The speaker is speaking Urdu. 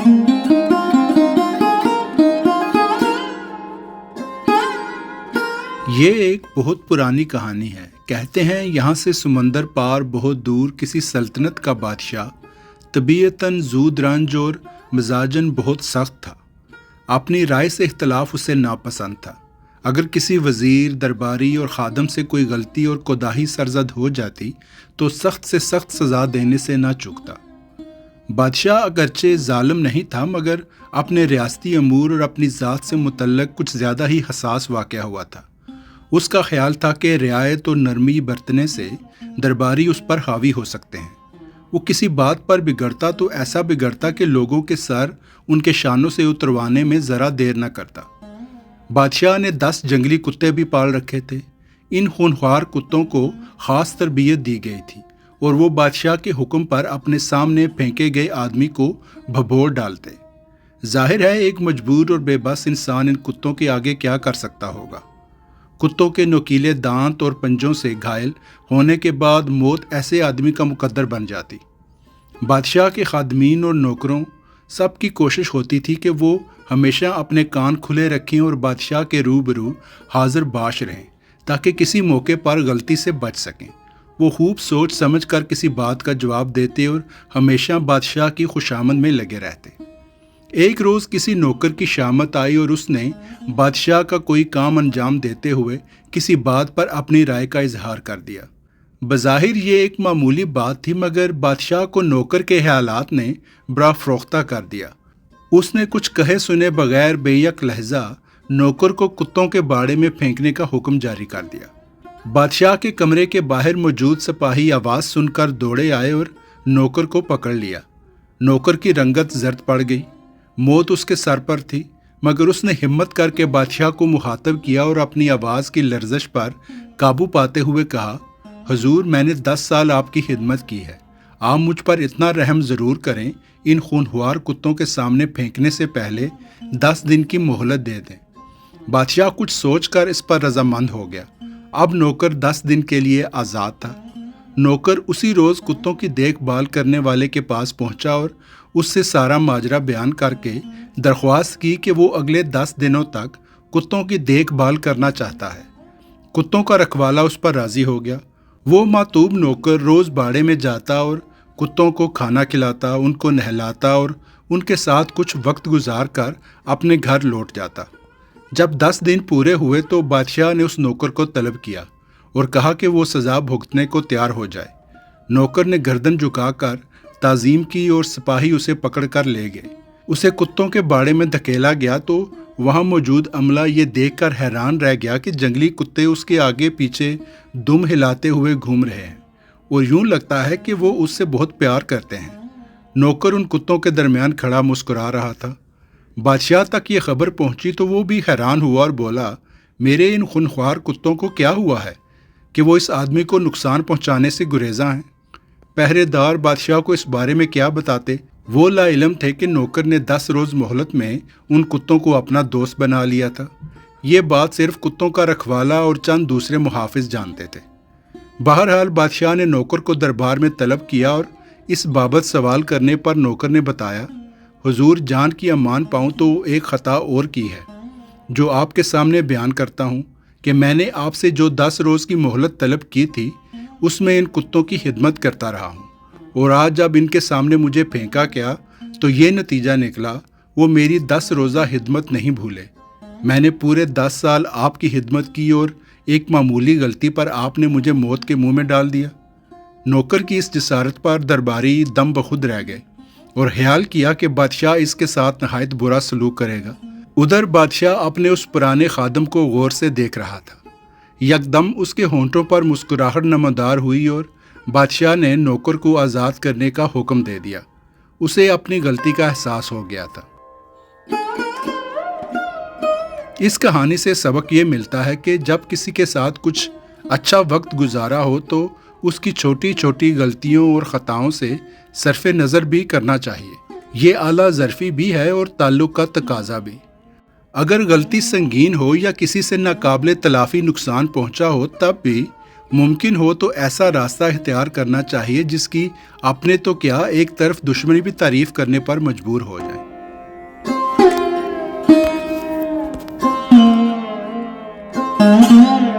یہ ایک بہت پرانی کہانی ہے۔ کہتے ہیں یہاں سے سمندر پار بہت دور کسی سلطنت کا بادشاہ طبیعتاً زود رنج اور مزاجاً بہت سخت تھا۔ اپنی رائے سے اختلاف اسے ناپسند تھا۔ اگر کسی وزیر، درباری اور خادم سے کوئی غلطی اور کوتاہی سرزد ہو جاتی تو سخت سے سخت سزا دینے سے نہ چوکتا۔ بادشاہ اگرچہ ظالم نہیں تھا، مگر اپنے ریاستی امور اور اپنی ذات سے متعلق کچھ زیادہ ہی حساس واقعہ ہوا تھا۔ اس کا خیال تھا کہ رعایت اور نرمی برتنے سے درباری اس پر حاوی ہو سکتے ہیں۔ وہ کسی بات پر بگڑتا تو ایسا بگڑتا کہ لوگوں کے سر ان کے شانوں سے اتروانے میں ذرا دیر نہ کرتا۔ بادشاہ نے 10 جنگلی کتے بھی پال رکھے تھے۔ ان خونخوار کتوں کو خاص تربیت دی گئی تھی اور وہ بادشاہ کے حکم پر اپنے سامنے پھینکے گئے آدمی کو بھبور ڈالتے۔ ظاہر ہے ایک مجبور اور بے بس انسان ان کتوں کے آگے کیا کر سکتا ہوگا۔ کتوں کے نوکیلے دانت اور پنجوں سے گھائل ہونے کے بعد موت ایسے آدمی کا مقدر بن جاتی۔ بادشاہ کے خادمین اور نوکروں سب کی کوشش ہوتی تھی کہ وہ ہمیشہ اپنے کان کھلے رکھیں اور بادشاہ کے روبرو حاضر باش رہیں تاکہ کسی موقع پر غلطی سے بچ سکیں۔ وہ خوب سوچ سمجھ کر کسی بات کا جواب دیتے اور ہمیشہ بادشاہ کی خوشامد میں لگے رہتے۔ ایک روز کسی نوکر کی شامت آئی اور اس نے بادشاہ کا کوئی کام انجام دیتے ہوئے کسی بات پر اپنی رائے کا اظہار کر دیا۔ بظاہر یہ ایک معمولی بات تھی، مگر بادشاہ کو نوکر کے خیالات نے بڑا فروختہ کر دیا۔ اس نے کچھ کہے سنے بغیر بے یک لہجہ نوکر کو کتوں کے باڑے میں پھینکنے کا حکم جاری کر دیا۔ بادشاہ کے کمرے کے باہر موجود سپاہی آواز سن کر دوڑے آئے اور نوکر کو پکڑ لیا۔ نوکر کی رنگت زرد پڑ گئی۔ موت اس کے سر پر تھی، مگر اس نے ہمت کر کے بادشاہ کو مخاطب کیا اور اپنی آواز کی لرزش پر قابو پاتے ہوئے کہا، حضور، میں نے 10 سال آپ کی خدمت کی ہے، آپ مجھ پر اتنا رحم ضرور کریں، ان خونخوار کتوں کے سامنے پھینکنے سے پہلے 10 دن کی مہلت دے دیں۔ بادشاہ کچھ سوچ کر اس پر رضامند ہو گیا۔ اب نوکر 10 دن کے لیے آزاد تھا۔ نوکر اسی روز کتوں کی دیکھ بھال کرنے والے کے پاس پہنچا اور اس سے سارا ماجرا بیان کر کے درخواست کی کہ وہ اگلے 10 دنوں تک کتوں کی دیکھ بھال کرنا چاہتا ہے۔ کتوں کا رکھوالا اس پر راضی ہو گیا۔ وہ ماتوب نوکر روز باڑے میں جاتا اور کتوں کو کھانا کھلاتا، ان کو نہلاتا اور ان کے ساتھ کچھ وقت گزار کر اپنے گھر لوٹ جاتا۔ جب 10 دن پورے ہوئے تو بادشاہ نے اس نوکر کو طلب کیا اور کہا کہ وہ سزا بھگتنے کو تیار ہو جائے۔ نوکر نے گردن جھکا کر تعظیم کی اور سپاہی اسے پکڑ کر لے گئے۔ اسے کتوں کے باڑے میں دھکیلا گیا تو وہاں موجود عملہ یہ دیکھ کر حیران رہ گیا کہ جنگلی کتے اس کے آگے پیچھے دم ہلاتے ہوئے گھوم رہے ہیں اور یوں لگتا ہے کہ وہ اس سے بہت پیار کرتے ہیں۔ نوکر ان کتوں کے درمیان کھڑا مسکرا رہا تھا۔ بادشاہ تک یہ خبر پہنچی تو وہ بھی حیران ہوا اور بولا، میرے ان خونخوار کتوں کو کیا ہوا ہے کہ وہ اس آدمی کو نقصان پہنچانے سے گریزاں ہیں؟ پہرے دار بادشاہ کو اس بارے میں کیا بتاتے؟ وہ لا علم تھے کہ نوکر نے 10 روز مہلت میں ان کتوں کو اپنا دوست بنا لیا تھا۔ یہ بات صرف کتوں کا رکھوالا اور چند دوسرے محافظ جانتے تھے۔ بہرحال بادشاہ نے نوکر کو دربار میں طلب کیا اور اس بابت سوال کرنے پر نوکر نے بتایا، حضور، جان کی امان پاؤں تو ایک خطا اور کی ہے جو آپ کے سامنے بیان کرتا ہوں کہ میں نے آپ سے جو 10 روز کی مہلت طلب کی تھی اس میں ان کتوں کی خدمت کرتا رہا ہوں، اور آج جب ان کے سامنے مجھے پھینکا کیا تو یہ نتیجہ نکلا، وہ میری 10 روزہ خدمت نہیں بھولے۔ میں نے پورے 10 سال آپ کی خدمت کی اور ایک معمولی غلطی پر آپ نے مجھے موت کے منہ میں ڈال دیا۔ نوکر کی اس جسارت پر درباری دم بخود رہ گئے اور خیال کیا کہ بادشاہ اس کے ساتھ نہایت برا سلوک کرے گا۔ ادھر بادشاہ اپنے اس پرانے خادم کو غور سے دیکھ رہا تھا۔ یکدم اس کے ہونٹوں پر مسکراہٹ نمودار ہوئی اور بادشاہ نے نوکر کو آزاد کرنے کا حکم دے دیا۔ اسے اپنی غلطی کا احساس ہو گیا تھا۔ اس کہانی سے سبق یہ ملتا ہے کہ جب کسی کے ساتھ کچھ اچھا وقت گزارا ہو تو اس کی چھوٹی چھوٹی غلطیوں اور خطاؤں سے صرف نظر بھی کرنا چاہیے۔ یہ اعلیٰ ظرفی بھی ہے اور تعلق کا تقاضا بھی۔ اگر غلطی سنگین ہو یا کسی سے ناقابل تلافی نقصان پہنچا ہو، تب بھی ممکن ہو تو ایسا راستہ اختیار کرنا چاہیے جس کی اپنے تو کیا ایک طرف دشمنی بھی تعریف کرنے پر مجبور ہو جائے۔ ہے۔